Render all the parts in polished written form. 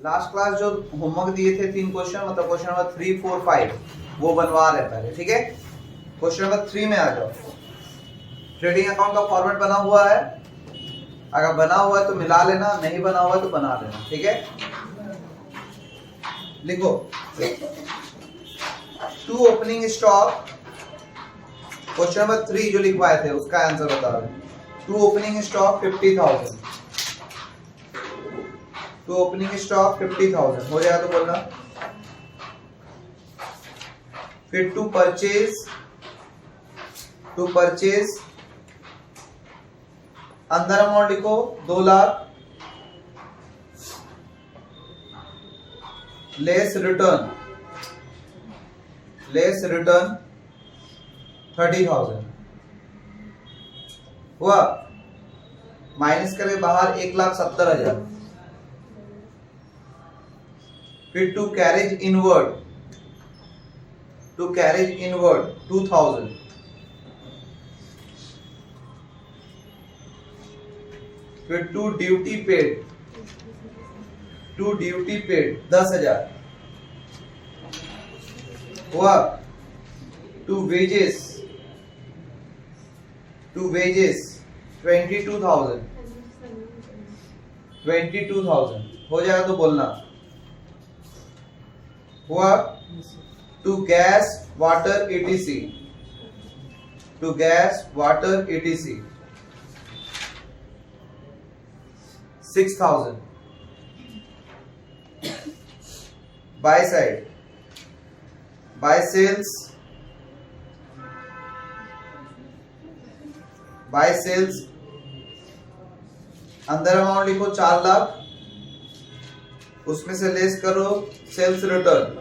Last class जो homework दिए थे 3 क्वेश्चन, मतलब क्वेश्चन नंबर 3, 4, 5 वो बनवा रहे पहले, ठीक है। क्वेश्चन नंबर 3 में आ जाओ। ट्रेडिंग अकाउंट का फॉर्मेट बना हुआ है, अगर बना हुआ है तो मिला लेना, नहीं बना हुआ है तो बना लेना, ठीक है। लिखो to opening stock, question number 3 जो लिखवाए थे उसका आंसर बता रहे। To opening stock 50,000, to opening stock 50,000 हो जाएगा तो बोलना। फिर टू परचेज अंदर अमाउंट लिखो 2 लाख, लेस रिटर्न 30,000 हुआ। माइनस करे बाहर 1,70,000। फिर टू कैरेज इनवर्ड 2,000। फिर टू ड्यूटी पेड 10,000 हुआ। टू वेजेस 22,000 हो जाएगा तो बोलना हुआ। To gas water etc 6,000। By side by sales अंदर अमाउंट लिखो 4 लाख, उसमें से लेस करो सेल्स रिटर्न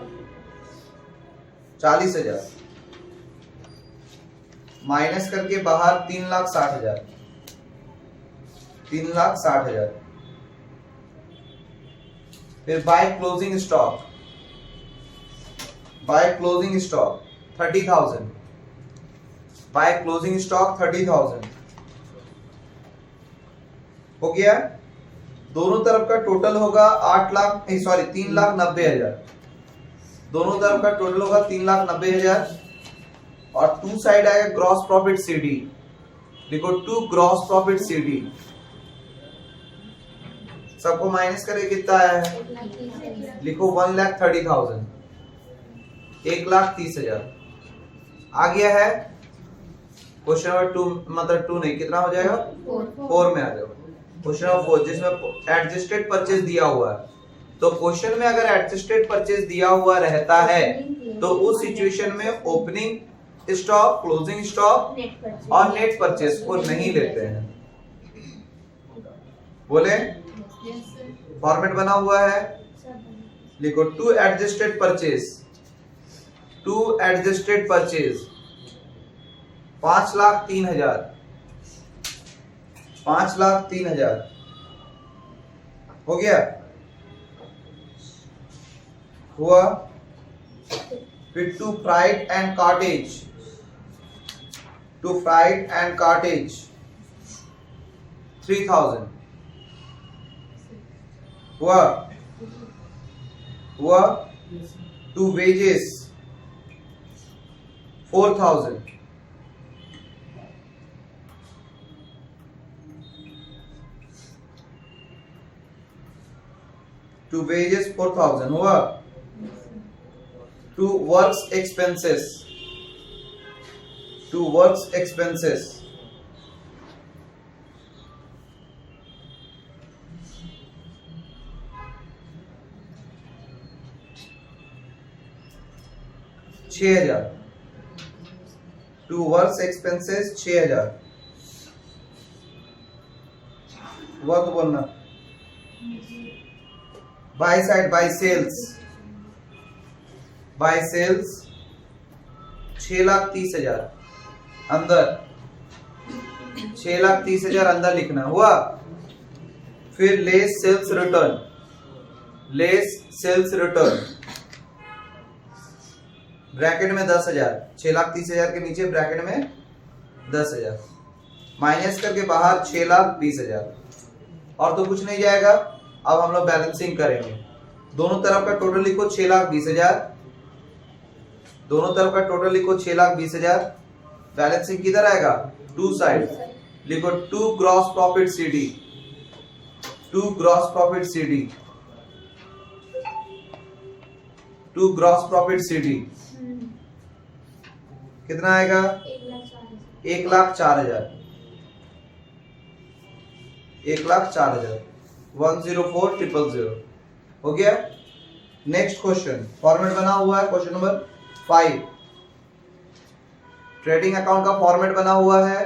40,000, माइनस करके बाहर 3,60,000। फिर bye closing stock 30,000, bye closing stock 30,000 हो गया। दोनों तरफ का टोटल होगा 3,90,000। दोनों तरफ का टोटल होगा 3,90,000 और टू साइड आएगा ग्रॉस प्रॉफिट CD। देखो टू ग्रॉस प्रॉफिट CD सबको माइनस करके कितना आया है, लिखो 1,30,000, 1,30,000 आ गया है। क्वेश्चन नंबर 2 मतलब 2 नहीं, कितना हो जाएगा 4 में आ जाओ। क्वेश्चन नंबर 4 जिसमें एडजस्टेड परचेज दिया हुआ है, तो क्वेश्चन में अगर एडजस्टेड परचेज दिया हुआ रहता है तो उस सिचुएशन में ओपनिंग स्टॉक, क्लोजिंग स्टॉक और नेट परचेज को नहीं लेते हैं। बोले फॉर्मेट बना हुआ है, लिखो टू एडजस्टेड परचेज 5,03,000 हो गया हुआ। फिर टू फ्राइड एंड कार्टेज 3,000 हुआ। टू वेजेस 4,000 टू वेजेस 4,000 हुआ। To works expenses 6,000। To works expenses 6,000 हुआ तो बोलना। बाय साइड बाय सेल्स 6,30,000 अंदर, 6,30,000 अंदर लिखना हुआ। फिर लेस सेल्स रिटर्न ब्रैकेट में 10,000, 6,30,000 के नीचे ब्रैकेट में 10,000 माइनस करके बाहर 6,20,000 और तो कुछ नहीं जाएगा। अब हम लोग बैलेंसिंग करेंगे। दोनों तरफ का टोटल लिखो 6,20,000, दोनों तरफ का टोटल लिखो 6,20,000। बैलेंसिंग किधर आएगा? टू साइड लिखो, to gross profit CD, to gross profit CD, to gross profit CD कितना आएगा? 1,04,000, 1,04,000, 104,000 हो गया। नेक्स्ट क्वेश्चन फॉर्मेट बना हुआ है, क्वेश्चन नंबर 5। ट्रेडिंग अकाउंट का फॉर्मेट बना हुआ है।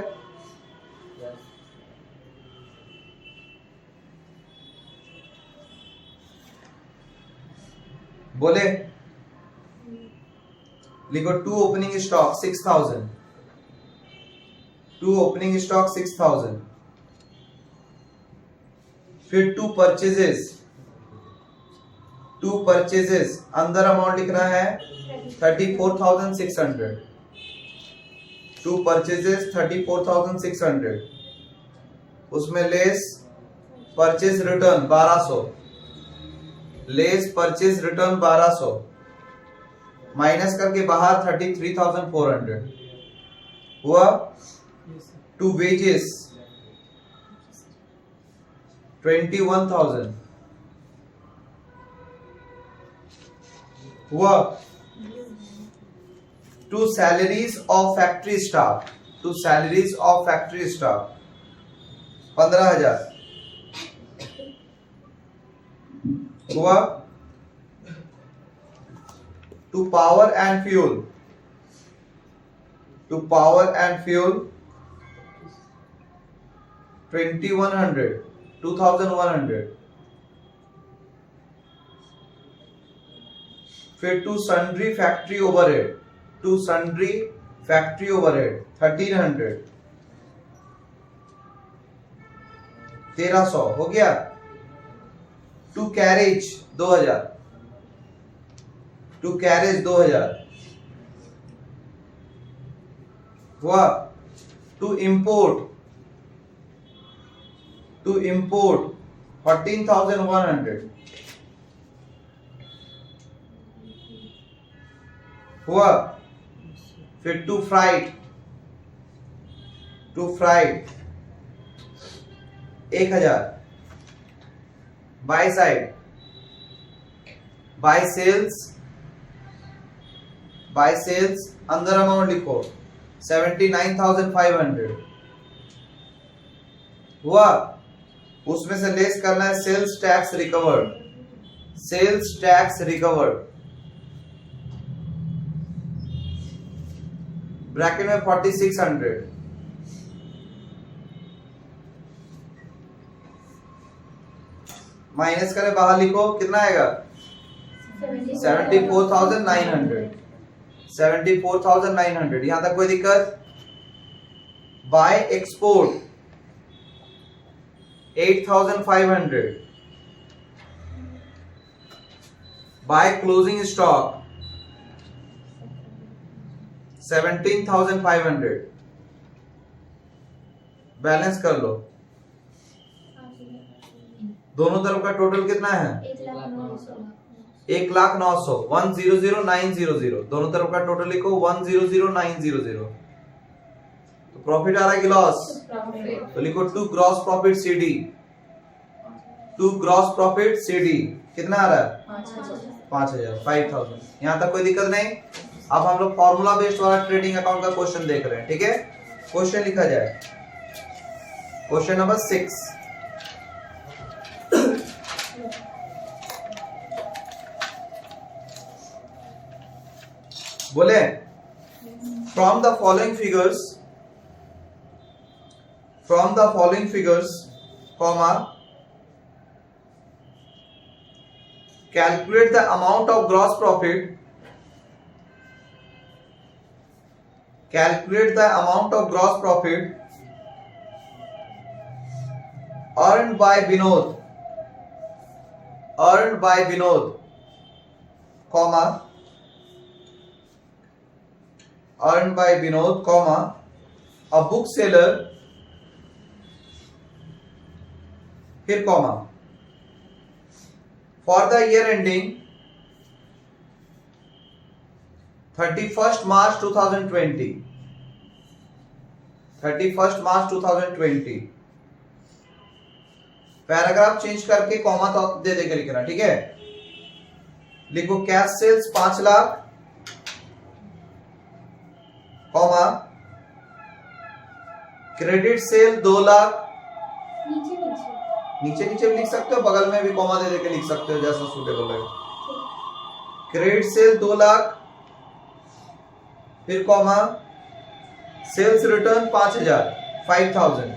बोले लिखो, to opening stock 6,000, to opening stock 6,000, फिर टू परचेजेस, टू परचेजेस अंदर अमाउंट लिखना है 34,600, टू परचेजेस 34,600, उसमें less purchase return 1200, less purchase return 1200, माइनस करके बाहर 33,400 हुआ। टू वेजेस 21,000 हुआ। To salaries of factory staff, to salaries of factory staff 15,000 हुआ। To power and fuel, to power and fuel 2,100, 2,100। फिर to sundry factory overhead, to sundry factory overhead 1,300, 1,300 हो गया। To carriage 2,000, to carriage 2,000 हुआ। To import, to import 14,100 हुआ। फिर to freight, to freight 1,000। By side, by sales, by sales अंदर amount लिखो 79,500 हुआ। उसमें से लेस करना है sales tax recovered, sales tax recovered bracket में 4,600 माइनस करें बाहर लिखो, कितना आएगा? 74,900, 74,900। यहां तक कोई दिक्कत? By export 8,500, by closing stock 17,500। Balance कर लो, दोनों तरफ का टोटल कितना है? 1,09,000, 1,00,900। दोनों तरफ का टोटल लिखो 1,00,900। तो प्रॉफिट आ रहा है कि लॉस? तो लिखो to gross profit CD, to gross profit CD कितना आ रहा है? 5,000, 5,000। यहां तक कोई दिक्कत नहीं। अब हम लोग फॉर्मूला बेस्ड वाला ट्रेडिंग अकाउंट का क्वेश्चन देख रहे हैं, ठीक है। क्वेश्चन लिखा जाए, क्वेश्चन नंबर 6। बोले from the following figures, from the following figures comma calculate the amount of gross profit, calculate the amount of gross profit earned by Vinod, earned by Vinod, comma earned by Vinod, comma a bookseller, फिर comma for the year ending 31st March 2020, 31st March 2020 paragraph change करके comma तो दे देके लिखना, ठीक है। लिखो cash sales 5 lakh, comma credit sale 2 lakh, नीचे नीचे भी लिख सकते हो, बगल में भी कॉमा दे देके लिख सकते हो, जैसा सूटेबल लगे। क्रेडिट सेल 2 लाख, फिर comma sales return 5000, 5000,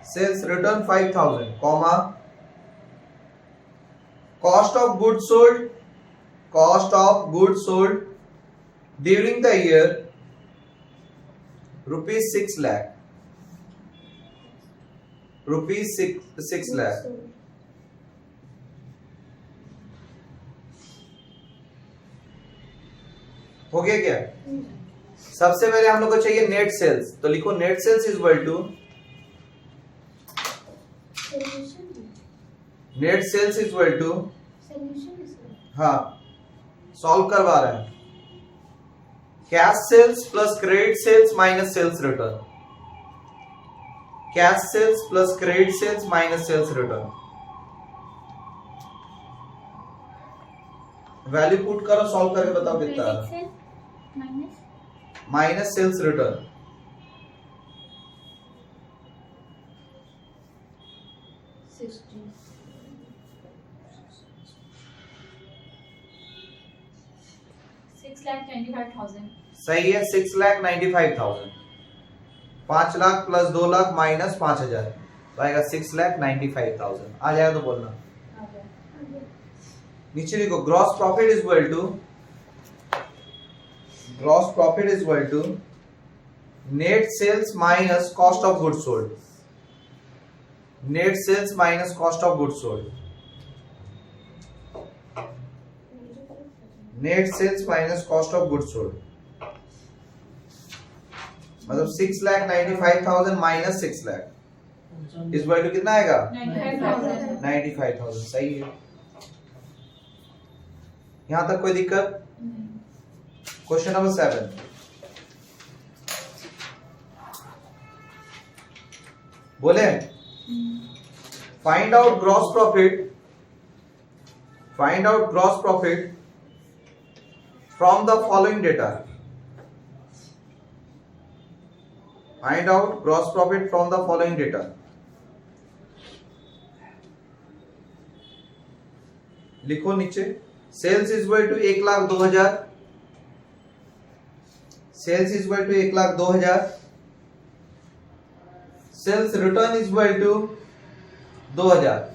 sales return 5000, comma cost of goods sold, cost of goods sold during the year ₹6 lakh, ₹6 lakh। हो गया क्या? सबसे पहले हम लोग को चाहिए नेट सेल्स, तो लिखो net sales is equal to, net sales is equal to, हाँ सॉल्व करवा रहे हैं, cash sales plus credit sales minus sales return, cash sales plus credit sales minus sales return. Value put करो, solve करके बताओ कितना है। माइनस सेल्स रिटर्न, सही है, 6,95,000। 5 लाख प्लस 2 लाख माइनस 5,000 तो आएगा 6,95,000। आ जाएगा तो बोलना। नीचे लिखो gross profit is equal to, gross profit is equal to net sales minus cost of goods sold, net sales minus cost of goods sold, net sales minus cost of goods sold, मतलब 6,95,000 minus 6 lakh इस equal to कितना आएगा? 95,000। सही है, यहां तक कोई दिक्कत? क्वेश्चन नंबर 7, बोले find out gross profit, find out gross profit from the following data, find out gross profit from the following data. लिखो नीचे, sales is equal to 1,02,000, sales is equal to 1,02,000, sales return is equal to 2,000,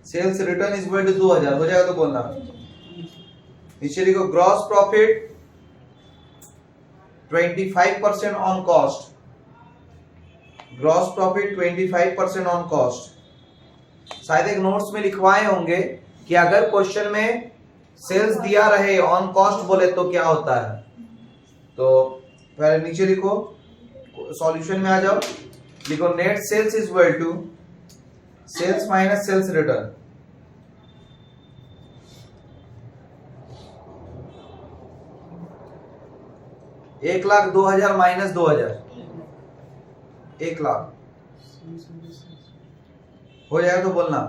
sales return is equal to 2,000 हो जाएगा तो बोलना। नीचे लिखो gross profit 25% on cost, gross profit 25% on cost. शायद एक नोट्स में लिखवाए होंगे कि अगर क्वेश्चन में सेल्स दिया रहे ऑन कॉस्ट बोले तो क्या होता है, तो पहले नीचे लिखो, सॉल्यूशन में आ जाओ, लिखो net sales is equal to sales minus sales return, $1,02,000 minus 2,000, 1,00,000 हो जाएगा तो बोलना।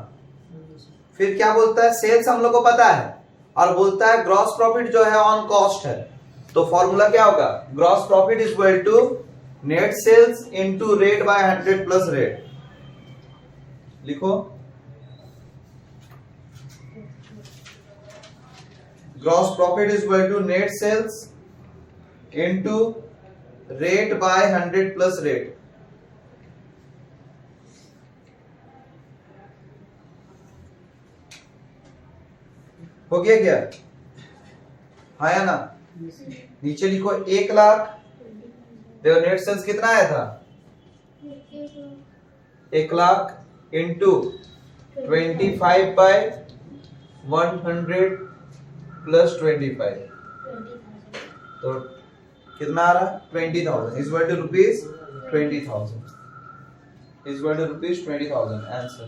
फिर क्या बोलता है, सेल्स हम लोग को पता है और बोलता है ग्रॉस प्रॉफिट जो है ऑन कॉस्ट है, तो फॉर्मूला क्या होगा, gross profit is equal to net sales into rate by 100 plus rate. लिखो gross profit is equal to net sales into rate by 100 plus rate. हो गया क्या? हाँ या ना? नीचे लिखो 1,00,000, देखो नेट सेल्स कितना आया था, 1,00,000 इंटू 25/100 प्लस 25, तो कितना आ रहा है 20,000 is equal to rupees 20,000 is equal to rupees 20,000 answer.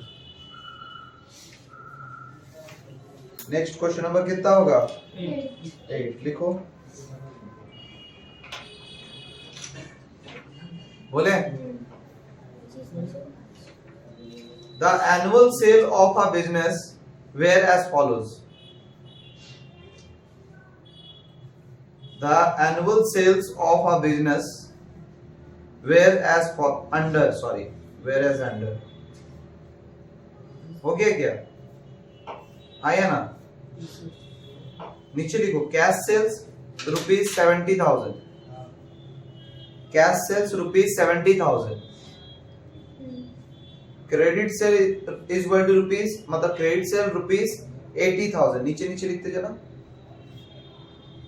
Next question number कितना होगा 8 लिखो बोले the annual sale of a business where as follows the annual sales of a business whereas under हो गया क्या आया ना नीचे लिखो cash sales rupees 70,000 cash sales rupees 70,000 credit sale is equal to rupees मतलब क्रेडिट सेल रुपीज 80,000 नीचे नीचे लिखते जाना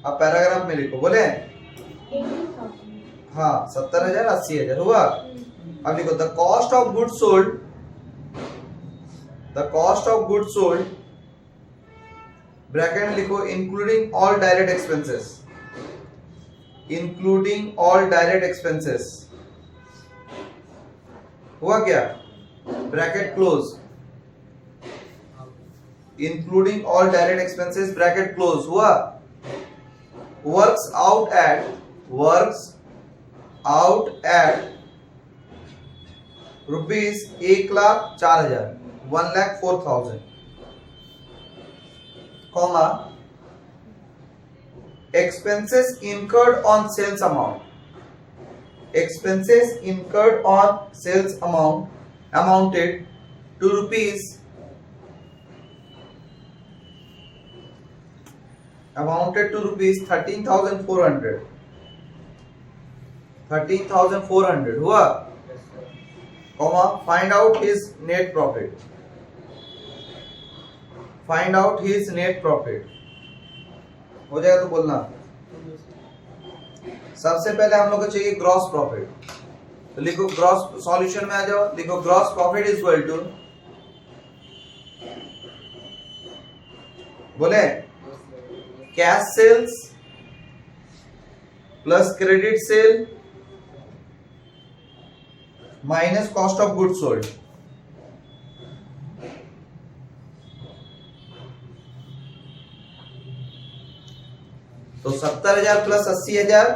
अब पैराग्राफ में लिखो बोले हाँ 70,000 80,000 हुआ। अब लिखो the cost of goods sold bracket लिखो इंक्लूडिंग ऑल डायरेक्ट एक्सपेंसेस हुआ क्या bracket close including all direct expenses bracket close हुआ। works out at rupees 1,04,000 1,04,000 comma expenses incurred on sales amount amounted to rupees 13,400 हुआ comma find out his net profit हो जाएगा तो बोलना। सबसे पहले हम लोग को चाहिए ग्रॉस प्रॉफिट तो लिखो ग्रॉस सॉल्यूशन में आ जाओ लिखो gross profit is equal to बोले cash sales plus credit sale minus cost of goods sold तो 70,000 प्लस 80,000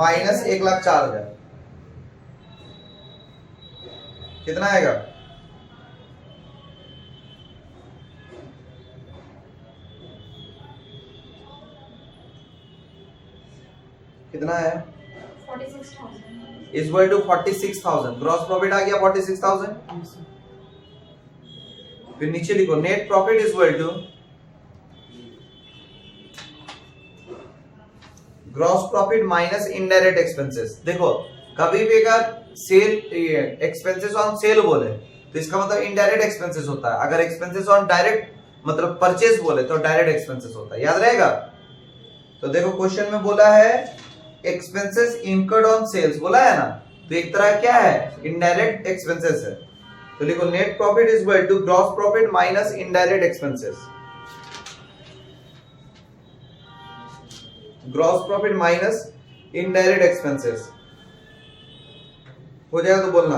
माइनस 1,04,000 कितना आएगा कितना है 46,000 is equal to 46,000 gross profit आ गया 46,000 फिर नीचे लिखो net profit is equal to gross profit minus indirect expenses. देखो कभी भी अगर सेल एक्सपेंसेस ऑन सेल बोले तो इसका मतलब इनडायरेक्ट एक्सपेंसेस होता है, अगर एक्सपेंसेस ऑन डायरेक्ट मतलब परचेज बोले तो डायरेक्ट एक्सपेंसेस होता है, याद रहेगा। तो देखो क्वेश्चन में बोला है एक्सपेंसेस इनकर्ड ऑन सेल्स बोला है ना, तो एक तरह क्या है इनडायरेक्ट एक्सपेंसेस है। तो लिखो net profit is equal to gross profit minus indirect expenses, gross profit minus indirect expenses हो जाएगा तो बोलना।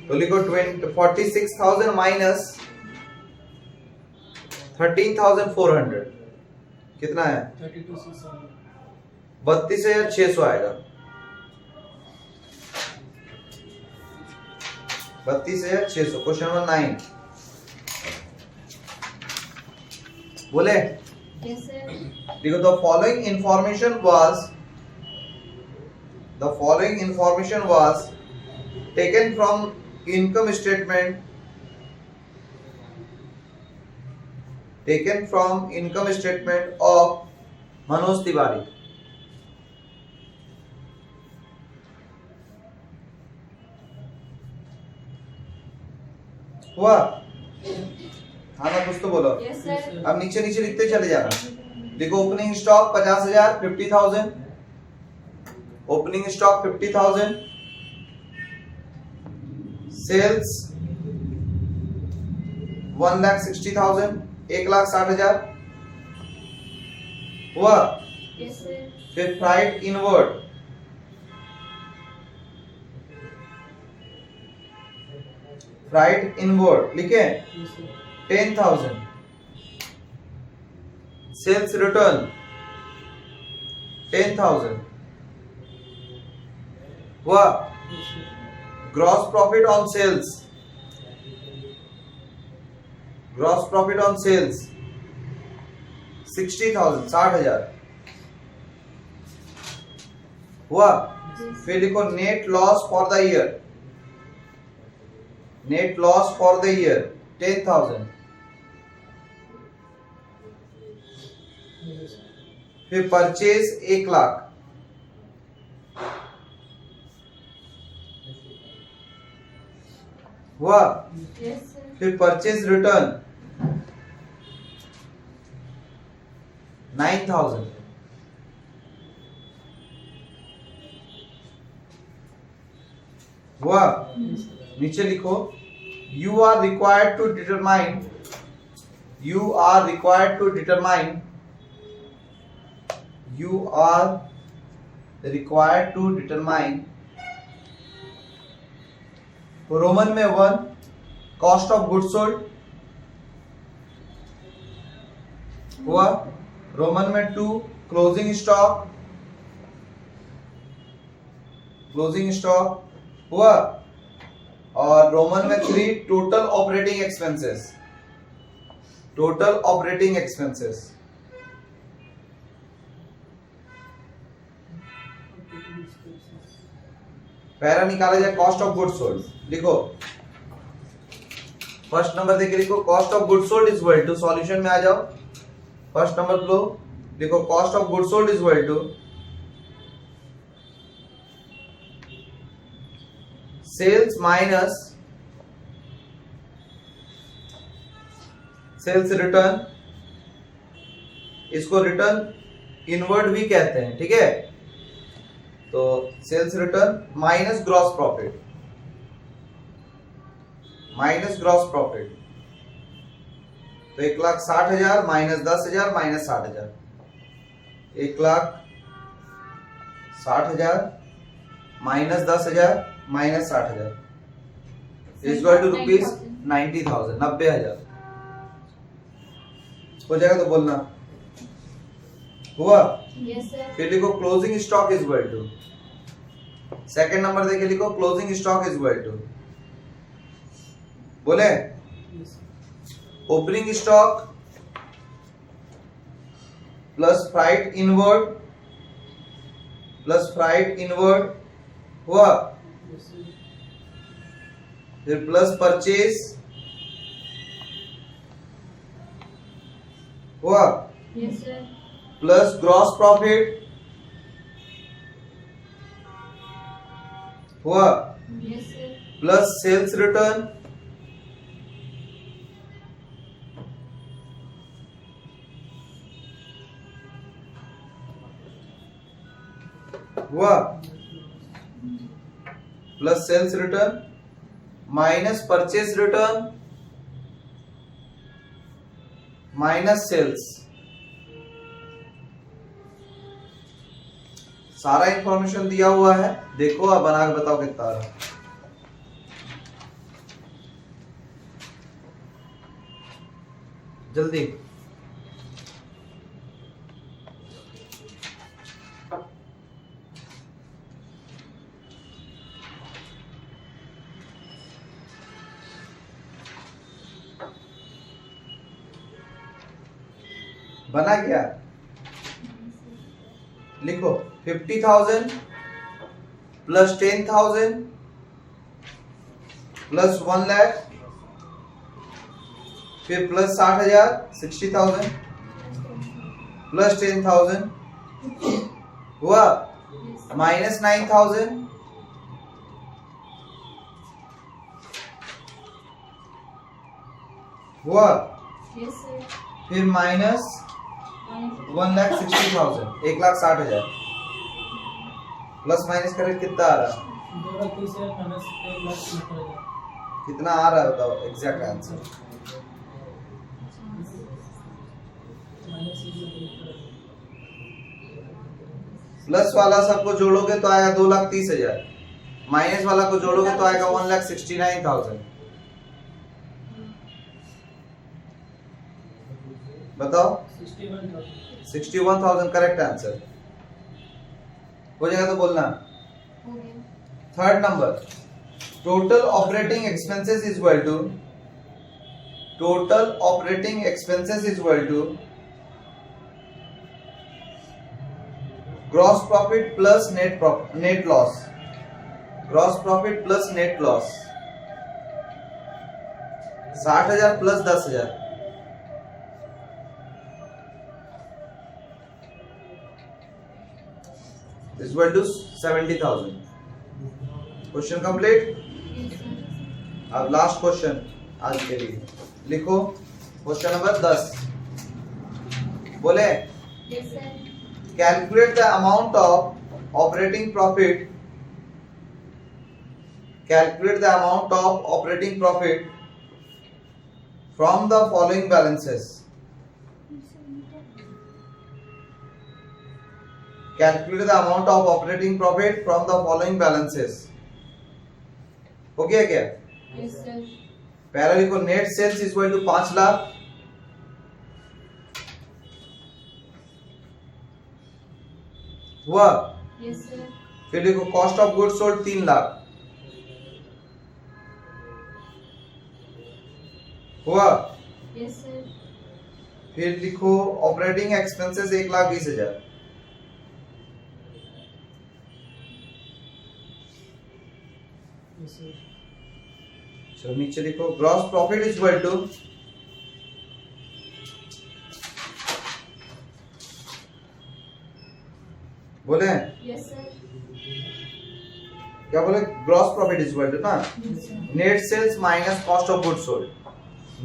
तो लिखो 46,000 माइनस 13,400 कितना है 32,600 आएगा, 32,600। क्वेश्चन नंबर 9 बोले देखो the following information was taken from income statement of Manoj Tiwari. हुआ हाँ ना कुछ तो बोलो। अब नीचे नीचे लिखते चले जाना। देखो opening stock 50,000 50,000, opening stock 50,000, sales 1,60,000 1,60,000 हुआ। फिर फ्राइट इनवर्ड, फ्राइट इनवर्ड लिखे 10,000, सेल्स रिटर्न 10,000 हुआ। Gross profit on sales, gross profit on sales 60,000, 60,000 हुआ। फिर लिखो net loss for the year, net loss for the year 10,000। फिर परचेज 1,00,000 हुआ। फिर परचेज रिटर्न 9,000 हुआ। नीचे लिखो you are required to determine, you are required to determine, you are required to determine Roman में 1 कॉस्ट ऑफ गुड्स सोल्ड हुआ। Roman में 2 closing stock, closing stock हुआ। और रोमन में 3 total operating expenses, total operating expenses. Para निकाला जाए cost of goods sold, लिखो first number देके लिखो cost of goods sold is equal to, solution में आ जाओ। फर्स्ट नंबर लो, लिखो cost of goods sold is equal to sales minus sales return, इसको रिटर्न इनवर्ड भी कहते हैं, ठीक है। तो sales return minus gross profit, minus gross profit. तो 1,60,000 minus 10,000 minus 60,000, 1,60,000 minus 10,000 minus 60,000 equal to rupees 90,000, 90,000 हो जाएगा। तो बोलना हुआ। Yes sir. फिर लिखो closing stock is equal to, second number देके लिखो closing stock is equal to, बोले opening stock plus freight inward, plus freight inward हुआ। फिर प्लस परचेज हुआ, yes sir. Plus gross profit हुआ, yes sir. Plus sales return हुआ, plus sales return minus purchase return minus sales. सारा information दिया हुआ है, देखो अब बना के बताओ कितना आ रहा है। जल्दी बना क्या, लिखो 50,000 प्लस 10,000 प्लस 1 लाख, फिर प्लस 60,000 60,000 प्लस 10,000 हुआ, माइनस 9,000 हुआ, यस सर। फिर माइनस 1,60,000 1,60,000 प्लस माइनस करें कितना आ रहा है, कितना आ रहा है बताओ एग्जैक्ट आंसर। प्लस वाला सबको जोड़ोगे तो आएगा 2,30,000, माइनस वाला को जोड़ोगे तो आएगा 1,69,000। बताओ 61,000 करेक्ट आंसर हो जाएगा तो बोलना। हो गया। Third number, total operating expenses is equal to, total operating expenses is equal to gross profit plus net loss, gross profit plus net loss. 60,000 plus 10,000, is equal to 70,000। Question complete. Yes, sir. अब last question आज के लिए लिखो, question number 10 बोले Yes, sir. Calculate the amount of operating profit, calculate the amount of operating profit from the following balances, calculate the amount of operating profit from the following balances. हो गया क्या? Yes, sir. पहला लिखो net sales is equal to 5 lakh, हुआ। Yes, sir. फिर लिखो cost of goods sold 3 lakh, हुआ। Yes, sir. फिर लिखो ऑपरेटिंग एक्सपेंसेस 1,20,000, चलो नीचे लिखो gross profit is equal to, बोले Yes, sir. क्या बोले, gross profit is equal to ना Yes, sir. Net sales minus cost of goods sold,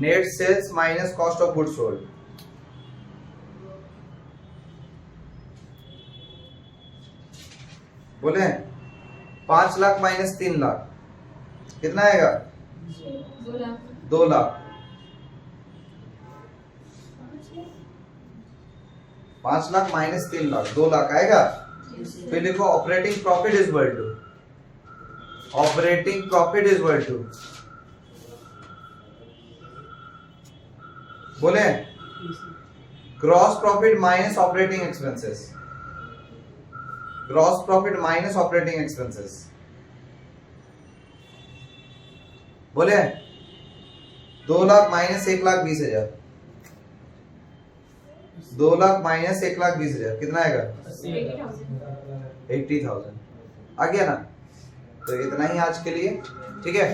net sales minus cost of goods sold. बोले 5 लाख माइनस 3 लाख कितना आएगा? 2 लाख। 2 लाख। 5 लाख माइनस 3 लाख 2 लाख आएगा। Yes, sir. फिर लिखो operating profit is equal to, operating profit is equal to, बोले gross profit minus operating expenses, gross profit minus operating expenses. बोले 2 lakh minus 1,20,000, 2 lakh minus 1,20,000 कितना आएगा? 80,000। 80,000 आ गया ना। तो इतना ही आज के लिए, ठीक है।